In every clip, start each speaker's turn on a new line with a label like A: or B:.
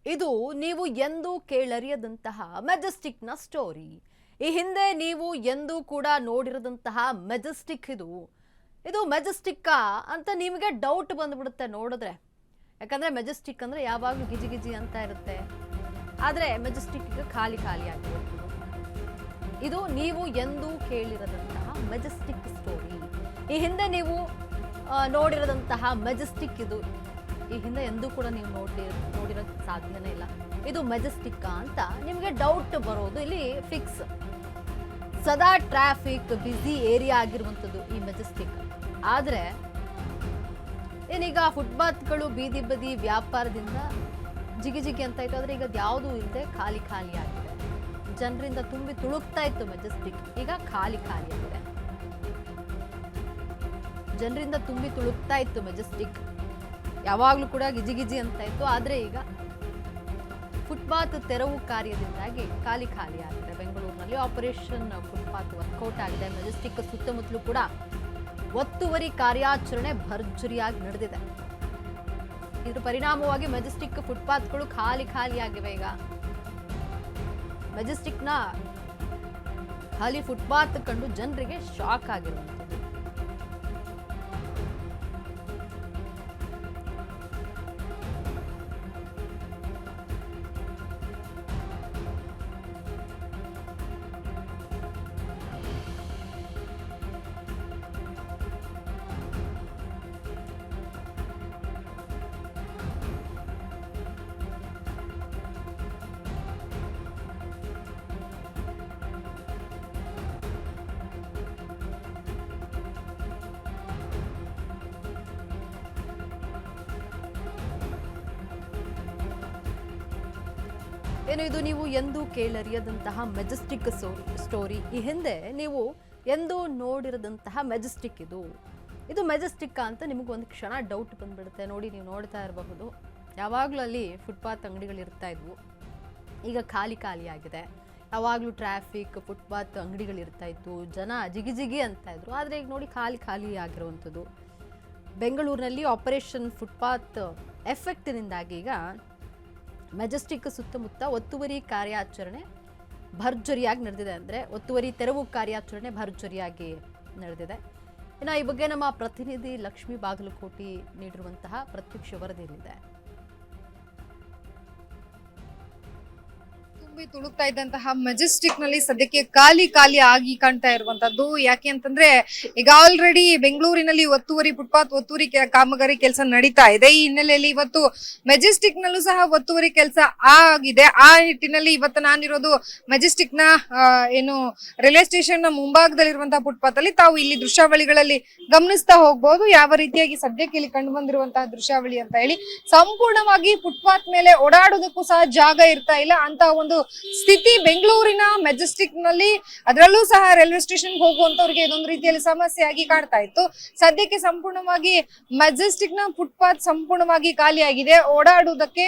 A: ಇದು ನೀವು ಎಂದೂ ಕೇಳರಿಯದಂತಹ ಮೆಜೆಸ್ಟಿಕ್ನ ಸ್ಟೋರಿ. ಈ ಹಿಂದೆ ನೀವು ಎಂದೂ ಕೂಡ ನೋಡಿರದಂತಹ ಮೆಜೆಸ್ಟಿಕ್ ಇದು ಮೆಜೆಸ್ಟಿಕ್ಕಾ ಅಂತ ನಿಮಗೆ ಡೌಟ್ ಬಂದ್ಬಿಡುತ್ತೆ ನೋಡಿದ್ರೆ. ಯಾಕಂದ್ರೆ ಮೆಜೆಸ್ಟಿಕ್ ಅಂದ್ರೆ ಯಾವಾಗಲೂ ಗಿಜಿ ಗಿಜಿ ಅಂತ ಇರುತ್ತೆ, ಆದರೆ ಮೆಜೆಸ್ಟಿಕ್ ಖಾಲಿ ಖಾಲಿ ಆಗಿರುತ್ತೆ. ಇದು ನೀವು ಎಂದೂ ಕೇಳಿರದಂತಹ ಮೆಜೆಸ್ಟಿಕ್ ಸ್ಟೋರಿ. ಈ ಹಿಂದೆ ನೀವು ನೋಡಿರದಂತಹ ಮೆಜೆಸ್ಟಿಕ್ ಇದು. ಈ ಹಿಂದೆ ಎಂದೂ ಕೂಡ ನೀವು ನೋಡಿರೋಕ್ಕೆ ಸಾಧ್ಯನೇ ಇಲ್ಲ. ಇದು ಮೆಜೆಸ್ಟಿಕ್ ಅಂತ ನಿಮಗೆ ಡೌಟ್ ಬರೋದು ಇಲ್ಲಿ ಫಿಕ್ಸ್. ಸದಾ ಟ್ರಾಫಿಕ್ ಬ್ಯುಸಿ ಏರಿಯಾ ಆಗಿರುವಂಥದ್ದು ಈ ಮೆಜೆಸ್ಟಿಕ್. ಆದರೆ ಏನೀಗ ಫುಟ್ಪಾತ್ಗಳು ಬೀದಿ ಬದಿ ವ್ಯಾಪಾರದಿಂದ ಜಿಗಿ ಜಿಗಿ ಅಂತ ಇತ್ತು, ಆದರೆ ಈಗ ಯಾವುದೂ ಇಲ್ಲದೆ ಖಾಲಿ ಖಾಲಿ ಆಗಿದೆ. ಜನರಿಂದ ತುಂಬಿ ತುಳುಕ್ತಾ ಇತ್ತು ಮೆಜೆಸ್ಟಿಕ್, ಈಗ ಖಾಲಿ ಖಾಲಿ ಆಗಿದೆ. ಜನರಿಂದ ತುಂಬಿ ತುಳುಕ್ತಾ ಇತ್ತು ಮೆಜೆಸ್ಟಿಕ್, ಯಾವಾಗಲೂ ಕೂಡ ಗಿಜಿ ಗಿಜಿ ಅಂತ ಇತ್ತು, ಆದರೆ ಈಗ ಫುಟ್ಪಾತ್ ತೆರವು ಕಾರ್ಯದಿಂದಾಗಿ ಖಾಲಿ ಖಾಲಿ ಆಗಿದೆ. ಬೆಂಗಳೂರಿನಲ್ಲಿ ಆಪರೇಷನ್ ಫುಟ್ಪಾತ್ ವರ್ಕೌಟ್ ಆಗಿದೆ. ಮೆಜೆಸ್ಟಿಕ್ ಸುತ್ತಮುತ್ತಲೂ ಕೂಡ ಒತ್ತುವರಿ ಕಾರ್ಯಾಚರಣೆ ಭರ್ಜರಿಯಾಗಿ ನಡೆದಿದೆ. ಇದರ ಪರಿಣಾಮವಾಗಿ ಮೆಜೆಸ್ಟಿಕ್ ಫುಟ್ಪಾತ್ಗಳು ಖಾಲಿ ಖಾಲಿ ಆಗಿವೆ. ಈಗ ಮೆಜೆಸ್ಟಿಕ್ನ ಖಾಲಿ ಫುಟ್ಪಾತ್ ಕಂಡು ಜನರಿಗೆ ಶಾಕ್ ಆಗಿರುವಂಥದ್ದು. ಏನು ಇದು ನೀವು ಎಂದೂ ಕೇಳರಿಯದಂತಹ ಮೆಜೆಸ್ಟಿಕ್ ಸ್ಟೋರಿ. ಈ ಹಿಂದೆ ನೀವು ಎಂದೂ ನೋಡಿರದಂತಹ ಮೆಜೆಸ್ಟಿಕ್ ಇದು ಮೆಜೆಸ್ಟಿಕ್ ಅಂತ ನಿಮಗೊಂದು ಕ್ಷಣ ಡೌಟ್ ಬಂದ್ಬಿಡುತ್ತೆ. ನೋಡಿ, ನೀವು ನೋಡ್ತಾ ಇರಬಹುದು, ಯಾವಾಗಲೂ ಅಲ್ಲಿ ಫುಟ್ಪಾತ್ ಅಂಗಡಿಗಳಿರ್ತಾ ಇದ್ವು, ಈಗ ಖಾಲಿ ಖಾಲಿ ಆಗಿದೆ. ಯಾವಾಗಲೂ ಟ್ರಾಫಿಕ್ ಫುಟ್ಪಾತ್ ಅಂಗಡಿಗಳಿರ್ತಾ ಇತ್ತು, ಜನ ಜಿಗಿ ಜಿಗಿ ಅಂತ ಇದ್ರು, ಆದರೆ ಈಗ ನೋಡಿ ಖಾಲಿ ಖಾಲಿ ಆಗಿರುವಂಥದ್ದು. ಬೆಂಗಳೂರಿನಲ್ಲಿ ಆಪರೇಷನ್ ಫುಟ್ಪಾತ್ ಎಫೆಕ್ಟ್ನಿಂದಾಗಿ ಈಗ ಮೆಜೆಸ್ಟಿಕ್ ಸುತ್ತಮುತ್ತ ಒತ್ತುವರಿ ಕಾರ್ಯಾಚರಣೆ ಭರ್ಜರಿಯಾಗಿ ನಡೆದಿದೆ. ಅಂದರೆ ಒತ್ತುವರಿ ತೆರವು ಕಾರ್ಯಾಚರಣೆ ಭರ್ಜರಿಯಾಗಿ ನಡೆದಿದೆ. ಇನ್ನು ಈ ಬಗ್ಗೆ ನಮ್ಮ ಪ್ರತಿನಿಧಿ ಲಕ್ಷ್ಮೀ ಬಾಗಲಕೋಟೆ ನೀಡಿರುವಂತಹ ಪ್ರತ್ಯಕ್ಷ ವರದಿಯಲ್ಲಿದೆ.
B: ತುಳುಕ್ತಾ ಇದ್ದಂತಹ ಮೆಜೆಸ್ಟಿಕ್ ನಲ್ಲಿ ಸದ್ಯಕ್ಕೆ ಖಾಲಿ ಖಾಲಿ ಆಗಿ ಕಾಣ್ತಾ ಇರುವಂತದ್ದು. ಯಾಕೆ ಅಂತಂದ್ರೆ ಈಗ ಆಲ್ರೆಡಿ ಬೆಂಗಳೂರಿನಲ್ಲಿ ಫುಟ್ಪಾತ್ ಒತ್ತುವರಿ ಕಾಮಗಾರಿ ಕೆಲಸ ನಡೀತಾ ಇದೆ. ಈ ಹಿನ್ನೆಲೆಯಲ್ಲಿ ಇವತ್ತು ಮೆಜೆಸ್ಟಿಕ್ ನಲ್ಲೂ ಸಹ ಒತ್ತುವರಿ ಕೆಲಸ ಆಗಿದೆ. ಆ ನಿಟ್ಟಿನಲ್ಲಿ ಇವತ್ತು ನಾನಿರೋದು ಮೆಜೆಸ್ಟಿಕ್ ನ ರೈಲ್ವೆ ಸ್ಟೇಷನ್ ನ ಮುಂಭಾಗದಲ್ಲಿರುವಂತಹ ಫುಟ್ಪಾತ್ ಅಲ್ಲಿ. ತಾವು ಇಲ್ಲಿ ದೃಶ್ಯಾವಳಿಗಳಲ್ಲಿ ಗಮನಿಸ್ತಾ ಹೋಗ್ಬಹುದು ಯಾವ ರೀತಿಯಾಗಿ ಸದ್ಯಕ್ಕೆ ಇಲ್ಲಿ ಕಂಡು ಬಂದಿರುವಂತಹ ದೃಶ್ಯಾವಳಿ ಅಂತ ಹೇಳಿ. ಸಂಪೂರ್ಣವಾಗಿ ಫುಟ್ಪಾತ್ ಮೇಲೆ ಓಡಾಡೋದಕ್ಕೂ ಸಹ ಜಾಗ ಇರ್ತಾ ಇಲ್ಲ ಅಂತ ಒಂದು ಸ್ಥಿತಿ ಬೆಂಗಳೂರಿನ ಮೆಜೆಸ್ಟಿಕ್ ನಲ್ಲಿ. ಅದರಲ್ಲೂ ಸಹ ರೈಲ್ವೆ ಸ್ಟೇಷನ್ ಹೋಗುವಂತವ್ರಿಗೆ ಇದೊಂದು ರೀತಿಯಲ್ಲಿ ಸಮಸ್ಯೆ ಆಗಿ ಕಾಡ್ತಾ ಇತ್ತು. ಸದ್ಯಕ್ಕೆ ಸಂಪೂರ್ಣವಾಗಿ ಮೆಜೆಸ್ಟಿಕ್ ನ ಫುಟ್ಪಾತ್ ಸಂಪೂರ್ಣವಾಗಿ ಖಾಲಿಯಾಗಿದೆ. ಓಡಾಡುವುದಕ್ಕೆ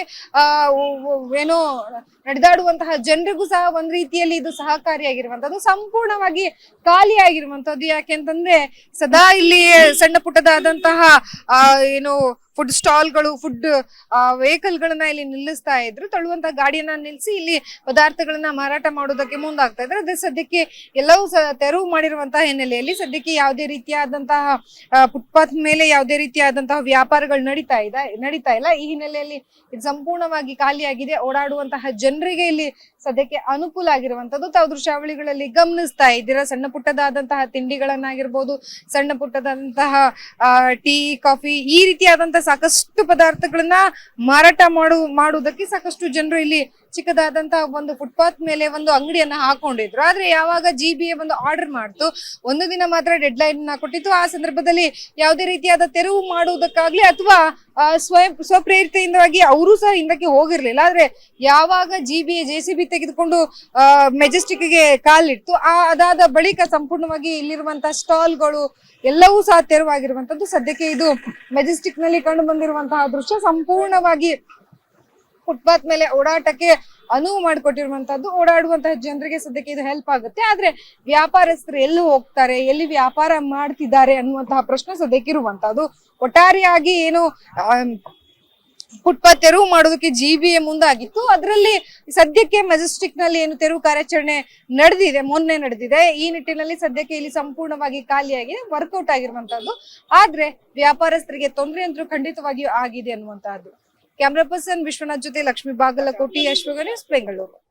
B: ನಡೆದಾಡುವಂತಹ ಜನರಿಗೂ ಸಹ ಒಂದ್ ರೀತಿಯಲ್ಲಿ ಇದು ಸಹಕಾರಿಯಾಗಿರುವಂತದ್ದು. ಸಂಪೂರ್ಣವಾಗಿ ಖಾಲಿಯಾಗಿರುವಂತದ್ದು. ಯಾಕೆಂತಂದ್ರೆ ಸದಾ ಇಲ್ಲಿ ಸಣ್ಣ ಪುಟ್ಟದಾದಂತಹ ಫುಡ್ ಸ್ಟಾಲ್ಗಳು, ಫುಡ್ ವೆಹಿಕಲ್ ಗಳನ್ನ ಇಲ್ಲಿ ನಿಲ್ಲಿಸ್ತಾ ಇದ್ರು. ತಳ್ಳುವಂತ ಗಾಡಿಯನ್ನ ನಿಲ್ಲಿಸಿ ಇಲ್ಲಿ ಪದಾರ್ಥಗಳನ್ನ ಮಾರಾಟ ಮಾಡೋದಕ್ಕೆ ಮುಂದಾಗ್ತಾ ಇದ್ರು. ಅದೇ ಸದ್ಯಕ್ಕೆ ಎಲ್ಲವೂ ತೆರವು ಮಾಡಿರುವಂತಹ ಹಿನ್ನೆಲೆಯಲ್ಲಿ ಸದ್ಯಕ್ಕೆ ಯಾವುದೇ ರೀತಿಯಾದಂತಹ ಫುಟ್ಪಾತ್ ಮೇಲೆ ಯಾವುದೇ ರೀತಿಯಾದಂತಹ ವ್ಯಾಪಾರಗಳು ನಡೀತಾ ಇಲ್ಲ. ಈ ಹಿನ್ನೆಲೆಯಲ್ಲಿ ಇದು ಸಂಪೂರ್ಣವಾಗಿ ಖಾಲಿಯಾಗಿದೆ. ಓಡಾಡುವಂತಹ ಜನರಿಗೆ ಇಲ್ಲಿ ಸದ್ಯಕ್ಕೆ ಅನುಕೂಲ ಆಗಿರುವಂತದ್ದು ತಾವು ದೃಶ್ಯಾವಳಿಗಳಲ್ಲಿ ಗಮನಿಸ್ತಾ ಇದ್ದೀರಾ. ಸಣ್ಣ ಪುಟ್ಟದಾದಂತಹ ತಿಂಡಿಗಳನ್ನಾಗಿರ್ಬೋದು, ಸಣ್ಣ ಪುಟ್ಟದಾದಂತಹ ಟೀ, ಕಾಫಿ, ಈ ರೀತಿಯಾದಂತಹ ಸಾಕಷ್ಟು ಪದಾರ್ಥಗಳನ್ನ ಮಾರಾಟ ಮಾಡುವುದಕ್ಕೆ ಸಾಕಷ್ಟು ಜನರು ಇಲ್ಲಿ ಚಿಕ್ಕದಾದಂತಹ ಒಂದು ಫುಟ್ಪಾತ್ ಮೇಲೆ ಒಂದು ಅಂಗಡಿಯನ್ನ ಹಾಕೊಂಡಿದ್ರು. ಆದ್ರೆ ಯಾವಾಗ GBA ಒಂದು ಆರ್ಡರ್ ಮಾಡ್ತು, ಒಂದು ದಿನ ಮಾತ್ರ ಡೆಡ್ ಲೈನ್ ಕೊಟ್ಟಿತ್ತು. ಆ ಸಂದರ್ಭದಲ್ಲಿ ಯಾವುದೇ ರೀತಿಯಾದ ತೆರವು ಮಾಡುವುದಕ್ಕಾಗ್ಲಿ ಅಥವಾ ಸ್ವಪ್ರೇರಿತೆಯಿಂದಾಗಿ ಅವರು ಸಹ ಹಿಂದಕ್ಕೆ ಹೋಗಿರ್ಲಿಲ್ಲ. ಆದ್ರೆ ಯಾವಾಗ GBA JCB ತೆಗೆದುಕೊಂಡು ಮೆಜೆಸ್ಟಿಕ್ ಗೆ ಕಾಲಿಟ್ಟು ಅದಾದ ಬಳಿಕ ಸಂಪೂರ್ಣವಾಗಿ ಇಲ್ಲಿರುವಂತಹ ಸ್ಟಾಲ್ಗಳು ಎಲ್ಲವೂ ಸಹ ತೆರವಾಗಿರುವಂತದ್ದು. ಸದ್ಯಕ್ಕೆ ಇದು ಮೆಜೆಸ್ಟಿಕ್ ನಲ್ಲಿ ಕಂಡು ಬಂದಿರುವಂತಹ ದೃಶ್ಯ. ಸಂಪೂರ್ಣವಾಗಿ ಫುಟ್ಪಾತ್ ಮೇಲೆ ಓಡಾಟಕ್ಕೆ ಅನುವು ಮಾಡಿಕೊಟ್ಟಿರುವಂತದ್ದು. ಓಡಾಡುವಂತಹ ಜನರಿಗೆ ಸದ್ಯಕ್ಕೆ ಇದು ಹೆಲ್ಪ್ ಆಗುತ್ತೆ. ಆದ್ರೆ ವ್ಯಾಪಾರಸ್ಥರು ಎಲ್ಲಿ ಹೋಗ್ತಾರೆ, ಎಲ್ಲಿ ವ್ಯಾಪಾರ ಮಾಡ್ತಿದ್ದಾರೆ ಅನ್ನುವಂತಹ ಪ್ರಶ್ನೆ ಸದ್ಯಕ್ಕೆ ಇರುವಂತದ್ದು. ಒಟ್ಟಾರೆಯಾಗಿ ಫುಟ್ಪಾತ್ ತೆರವು ಮಾಡೋದಕ್ಕೆ GBA ಮುಂದಾಗಿತ್ತು. ಅದರಲ್ಲಿ ಸದ್ಯಕ್ಕೆ ಮೆಜೆಸ್ಟಿಕ್ ನಲ್ಲಿ ಏನು ತೆರವು ಕಾರ್ಯಾಚರಣೆ ಮೊನ್ನೆ ನಡೆದಿದೆ. ಈ ನಿಟ್ಟಿನಲ್ಲಿ ಸದ್ಯಕ್ಕೆ ಇಲ್ಲಿ ಸಂಪೂರ್ಣವಾಗಿ ಖಾಲಿಯಾಗಿ ವರ್ಕೌಟ್ ಆಗಿರುವಂತಹದ್ದು. ಆದ್ರೆ ವ್ಯಾಪಾರಸ್ಥರಿಗೆ ತೊಂದರೆ ಅಂತೂ ಖಂಡಿತವಾಗಿಯೂ ಆಗಿದೆ ಅನ್ನುವಂತಹದ್ದು. ಕ್ಯಾಮ್ರಾ ಪರ್ಸನ್ ವಿಶ್ವನಾಥ್ ಜೊತೆ ಲಕ್ಷ್ಮೀ ಬಾಗಲಕೋಟಿ, ಅಶ್ವಗ ನ್ಯೂಸ್, ಬೆಂಗಳೂರು.